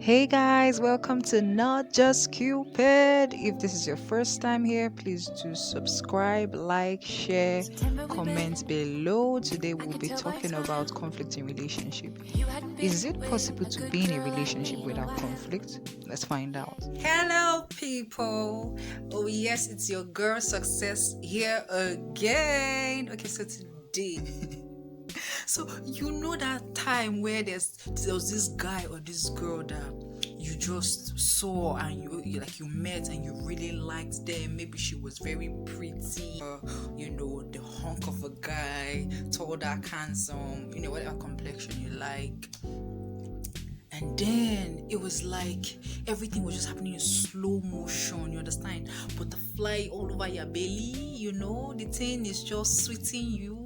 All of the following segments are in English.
Hey guys, welcome to Not Just Cupid. If this is your first time here, please do subscribe, like, share, comment below. Today we'll be talking about conflict in relationship. Is it possible to be in a relationship without conflict? Let's find out. Hello people. Oh yes, it's your girl Success here again. Okay, so today so you know that time where there was this guy or this girl that you just saw and you met and you really liked them. Maybe she was very pretty, the hunk of a guy, tall, dark, handsome, whatever complexion you like. And then it was like everything was just happening in slow motion, you understand? Butterfly all over your belly, the thing is just sweeting you.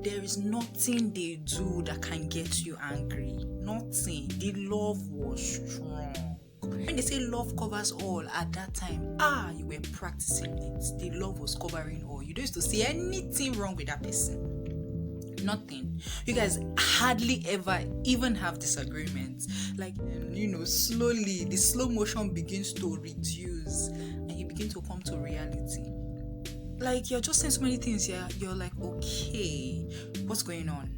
There is nothing they do that can get you angry. Nothing. The love was strong. When they say love covers all at that time, you were practicing it. The love was covering all. You don't used to see anything wrong with that person. Nothing. You guys hardly ever even have disagreements. Slowly the slow motion begins to reduce and you begin to come to reality. Like, you're just saying so many things here. You're like, okay, what's going on?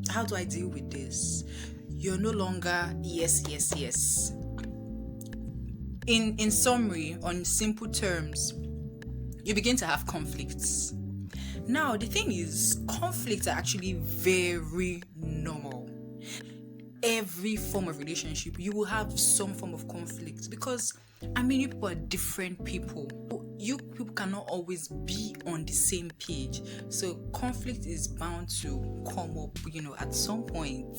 How do I deal with this? You're no longer yes. In summary, on simple terms, you begin to have conflicts. Now, the thing is, conflicts are actually very normal. Every form of relationship, you will have some form of conflict because, you people are different people. You people cannot always be on the same page. So conflict is bound to come up, at some point.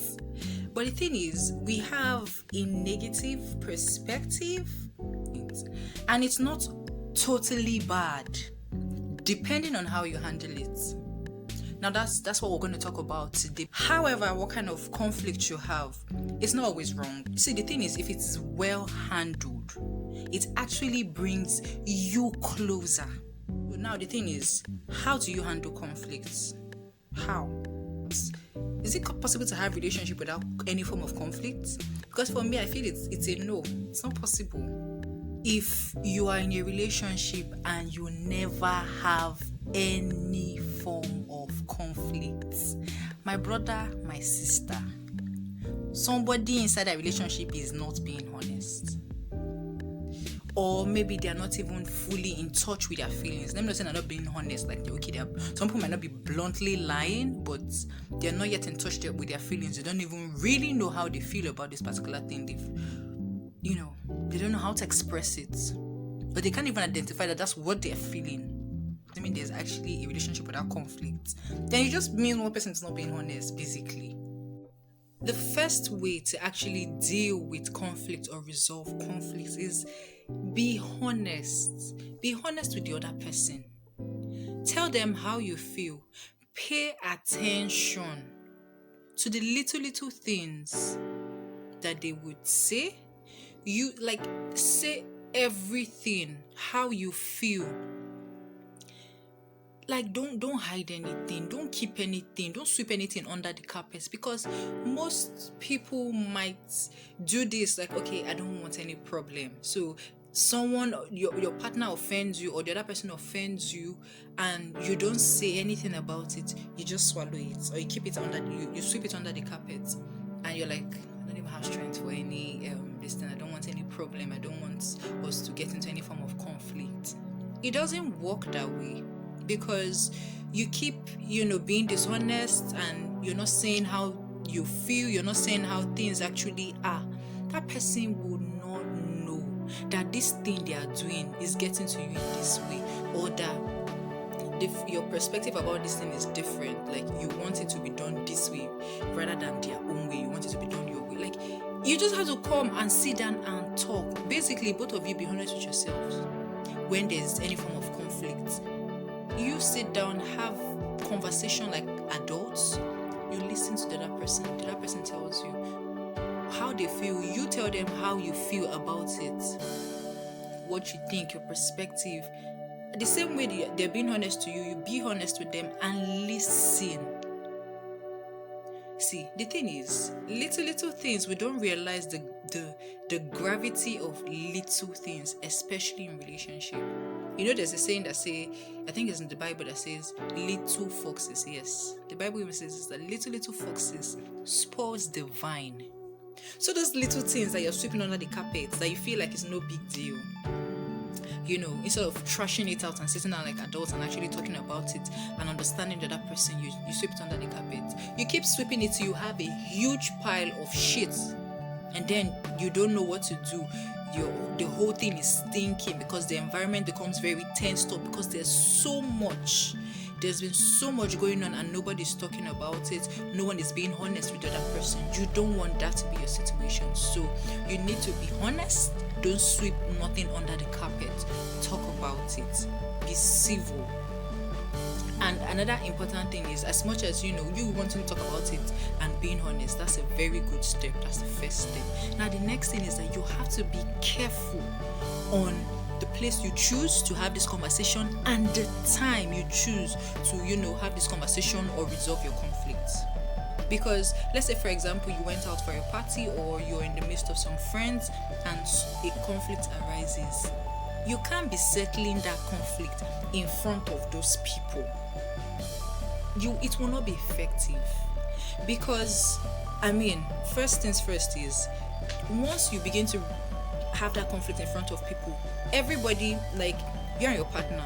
But the thing is, we have a negative perspective and it's not totally bad, depending on how you handle it. Now that's what we're going to talk about today. However, what kind of conflict you have, it's not always wrong. See, the thing is, if it's well handled, it actually brings you closer. Now the thing is, how do you handle conflicts? How? Is it possible to have a relationship without any form of conflict? Because for me, I feel it's a no. It's not possible. If you are in a relationship and you never have any form of conflict, my brother, my sister, somebody inside that relationship is not being honest. Or maybe they are not even fully in touch with their feelings. Let me not say they're not being honest. Some people might not be bluntly lying, but they're not yet in touch with their feelings. They don't even really know how they feel about this particular thing. They don't know how to express it. But they can't even identify that that's what they're feeling. There's actually a relationship without conflict. Then you just mean one person is not being honest, basically. The first way to actually deal with conflict or resolve conflicts is be honest. Be honest with the other person. Tell them how you feel. Pay attention to the little things that they would say. You say everything, how you feel. Don't hide anything, don't keep anything, don't sweep anything under the carpet, because most people might do this okay, I don't want any problem. So someone, your partner offends you or the other person offends you and you don't say anything about it, you just swallow it or you keep it under, you sweep it under the carpet and you're like, I don't even have strength for any this thing, I don't want any problem, I don't want us to get into any form of conflict. It doesn't work that way, because you keep being dishonest and you're not saying how you feel, you're not saying how things actually are. That person will not know that this thing they are doing is getting to you in this way, or that your perspective about this thing is different. You want it to be done this way rather than their own way. You want it to be done your way. You just have to come and sit down and talk. Basically, both of you be honest with yourselves. When there's any form of conflict, you sit down, have conversation like adults. You listen to the other person. The other person tells you how they feel. You tell them how you feel about it, what you think, your perspective. The same way they're being honest to you, you be honest with them and listen. See, the thing is, little things, we don't realize the gravity of little things, especially in relationship. There's a saying that say, I think it's in the Bible, that says little foxes. Yes, the Bible even says this, that little foxes spoils the vine. So those little things that you're sweeping under the carpet that you feel like it's no big deal, instead of trashing it out and sitting down like adults and actually talking about it and understanding the other person, you sweep it under the carpet. You keep sweeping it till you have a huge pile of shit, and then you don't know what to do. The whole thing is stinking because the environment becomes very tensed up because there's been so much going on and nobody's talking about it. No one is being honest with the other person. You don't want that to be your situation. So you need to be honest. Don't sweep nothing under the carpet. Talk about it. Be civil. And another important thing is, as much as you wanting to talk about it and being honest, that's a very good step. That's the first step. Now the next thing is that you have to be careful on the place you choose to have this conversation and the time you choose to have this conversation or resolve your conflict. Because let's say, for example, you went out for a party or you're in the midst of some friends and a conflict arises. You can't be settling that conflict in front of those people. It will not be effective. Because first things first is, once you begin to have that conflict in front of people, everybody, like you and your partner,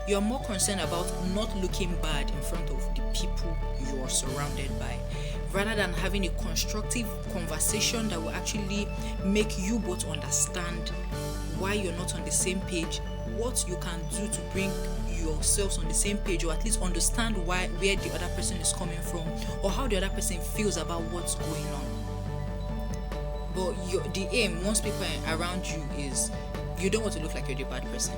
you're more concerned about not looking bad in front of the people you are surrounded by, rather than having a constructive conversation that will actually make you both understand why you're not on the same page, what you can do to bring yourselves on the same page, or at least understand where the other person is coming from, or how the other person feels about what's going on. But the aim, once people are around you, is you don't want to look like you're the bad person.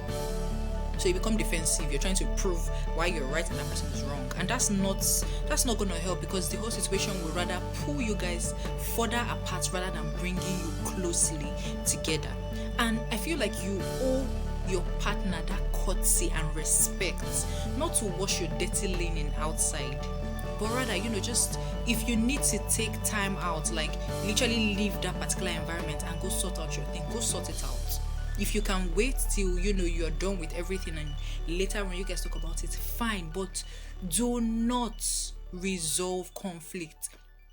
So you become defensive. You're trying to prove why you're right and that person is wrong, and that's not going to help, because the whole situation will rather pull you guys further apart rather than bringing you closely together. And I feel like you owe your partner that courtesy and respect, not to wash your dirty linen outside, but rather, just if you need to take time out, like literally leave that particular environment and go sort out your thing, go sort it out. If you can wait till you're done with everything and later when you guys talk about it, fine, but do not resolve conflict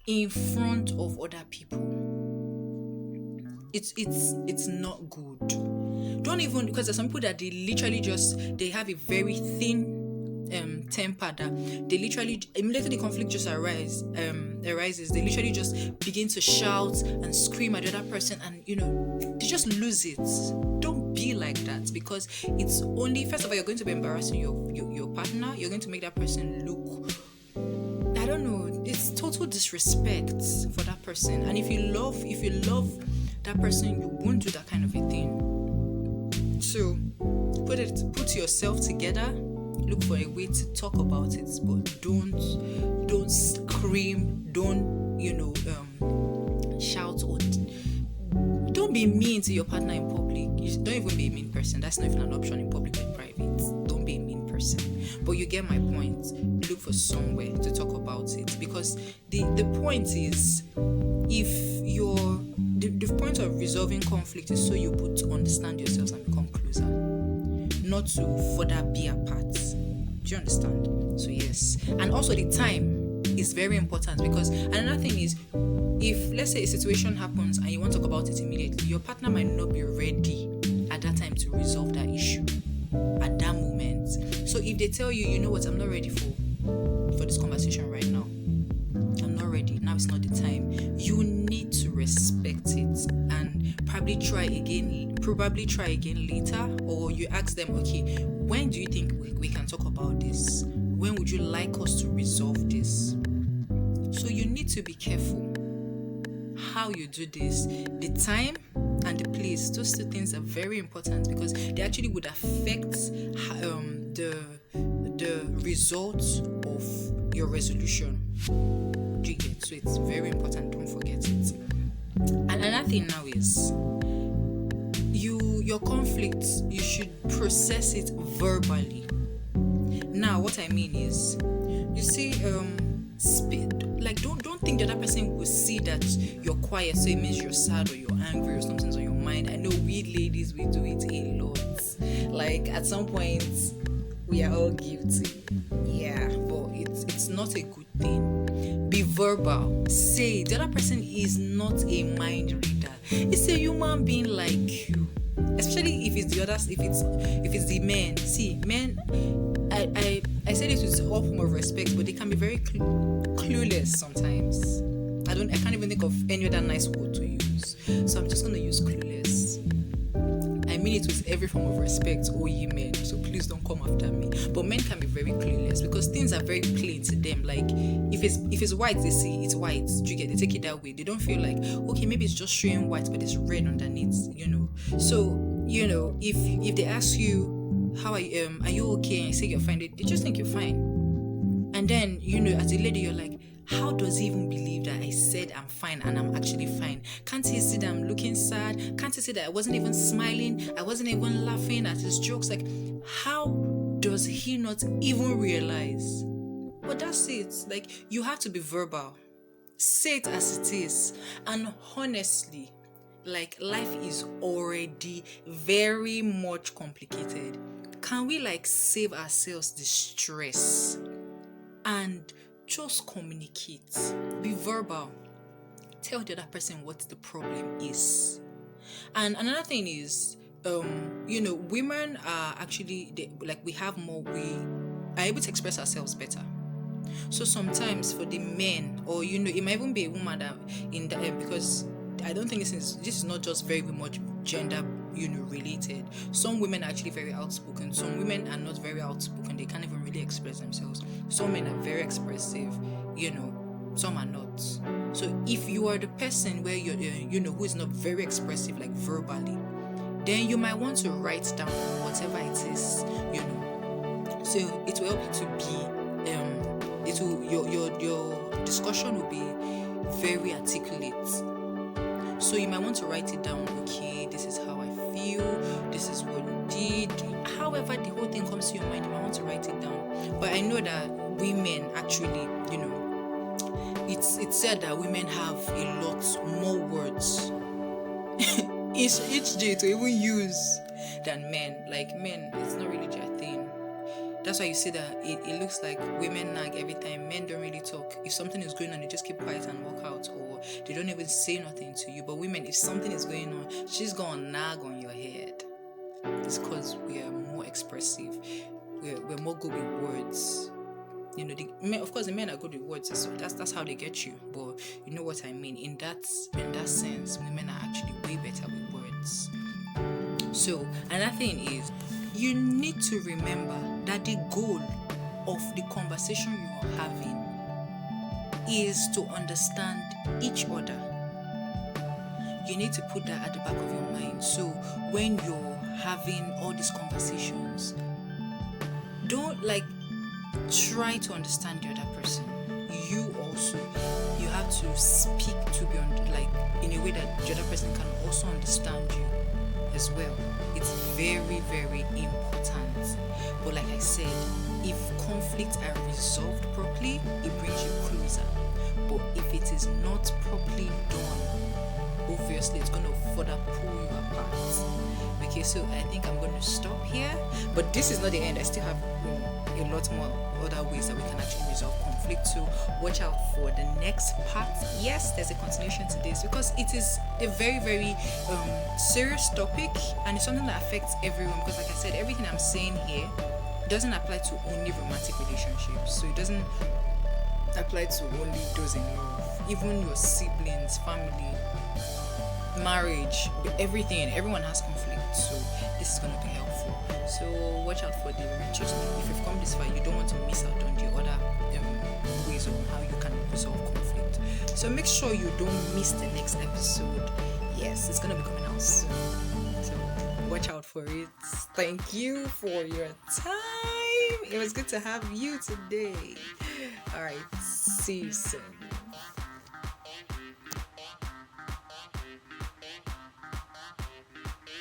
in front of other people. It's not good. Don't even, because there's some people that they have a very thin temper, that they literally, immediately the conflict just arises, they literally just begin to shout and scream at the other person, and they just lose it. Don't be like that, because it's only, first of all, you're going to be embarrassing your partner. You're going to make that person look, I don't know, it's total disrespect for that person. And if you love that person, you won't do that kind of a thing. So put yourself together, look for a way to talk about it, but don't scream, don't shout, or don't be mean to your partner in public. You don't even be a mean person. That's not even an option in public or in private. Don't be a mean person. But you get my point. Look for somewhere to talk about it, because the point is, if the point of resolving conflict is so you both to understand yourselves and become closer, not to further be apart. Do you understand? So yes. And also the time is very important, because another thing is, if let's say a situation happens and you want to talk about it immediately, your partner might not be ready at that time to resolve that issue at that moment. So if they tell you, what, I'm not ready for this conversation right now, I'm not ready, now it's not the time, you need to respect it and probably try again later, or you ask them, okay, when do you think we can talk about this? When would you like us to resolve this? So you need to be careful how you do this. The time and the place, those two things are very important, because they actually would affect the results of your resolution. Do you get? So it's very important, don't forget it. And another thing now is, your conflicts, you should process it verbally. Now what I mean is, you see, don't think the other person will see that you're quiet, so it means you're sad or you're angry or something's on your mind. I know we ladies, we do it a lot. Like at some point, we are all guilty. Yeah, but it's not a good thing. Be verbal. Say the other person is not a mind reader. It's a human being like you. Especially if it's the others, if it's the men. See, men, I say this with all form of respect, but they can be very clueless sometimes. I can't even think of any other nice word to use. So I'm just gonna use clueless. I mean it with every form of respect, oh ye men, so please don't come after me. But men can be very clueless because things are very plain to them. Like if it's white, they see it's white. Do you get? They take it that way. They don't feel like, okay, maybe it's just showing white, but it's red underneath. So if they ask you, how are you okay? And you say you're fine, they just think you're fine. And then as a lady, you're like, how does he even believe that I said I'm fine and I'm actually fine? Can't he see that I'm looking sad? Can't he see that I wasn't even smiling? I wasn't even laughing at his jokes? Like, how does he not even realize? But that's it. Like, you have to be verbal. Say it as it is. And honestly, like, life is already very much complicated. Can we save ourselves the stress and just communicate? Be verbal. Tell the other person what the problem is. And another thing is, women are actually we are able to express ourselves better. So sometimes for the men, or it might even be a woman that because I don't think this is not just very much gender related. Some women are actually very outspoken. Some women are not very outspoken. They can't even really express themselves. Some men are very expressive. Some are not. So if you are the person where you're who is not very expressive verbally, then you might want to write down whatever it is. So it will help you to be your discussion will be very articulate. So you might want to write it down. Okay, this is how I feel. This is what you did. However the whole thing comes to your mind, you might want to write it down. But I know that women actually, it's said that women have a lot more words each day to even use than men. Like men, it's not really their thing. That's why you see that it looks like women nag every time. Men don't really talk. If something is going on, they just keep quiet and walk out, or they don't even say nothing to you. But women, if something is going on, she's gonna nag on your head. It's because we are more expressive. We're more good with words. Of course, the men are good with words, so that's how they get you. But you know what I mean. In that sense, women are actually way better with words. So another thing is, you need to remember that the goal of the conversation you are having is to understand each other. You need to put that at the back of your mind. So when you're having all these conversations, don't try to understand the other person. You have to speak to be in a way that the other person can also understand you as well. It's very, very important. But like I said, if conflicts are resolved properly, it brings you closer. But if it is not properly done, obviously it's going to further pull you apart. Okay, so I think I'm going to stop here. But this is not the end. I still have a lot more other ways that we can actually resolve conflict. So watch out for the next part. Yes, there's a continuation to this because it is a very, very serious topic, and it's something that affects everyone. Because like I said, everything I'm saying here doesn't apply to only romantic relationships. So it doesn't apply to only those in love. Even your siblings, family, marriage, everyone has conflict. So this is going to be helpful. So watch out for the just if you've come this far, you don't want to miss out on the other ways on how you can resolve conflict. So make sure you don't miss the next episode. Yes, it's gonna be coming out soon. So watch out for it. Thank you for your time. It was good to have you today. All right, see you soon.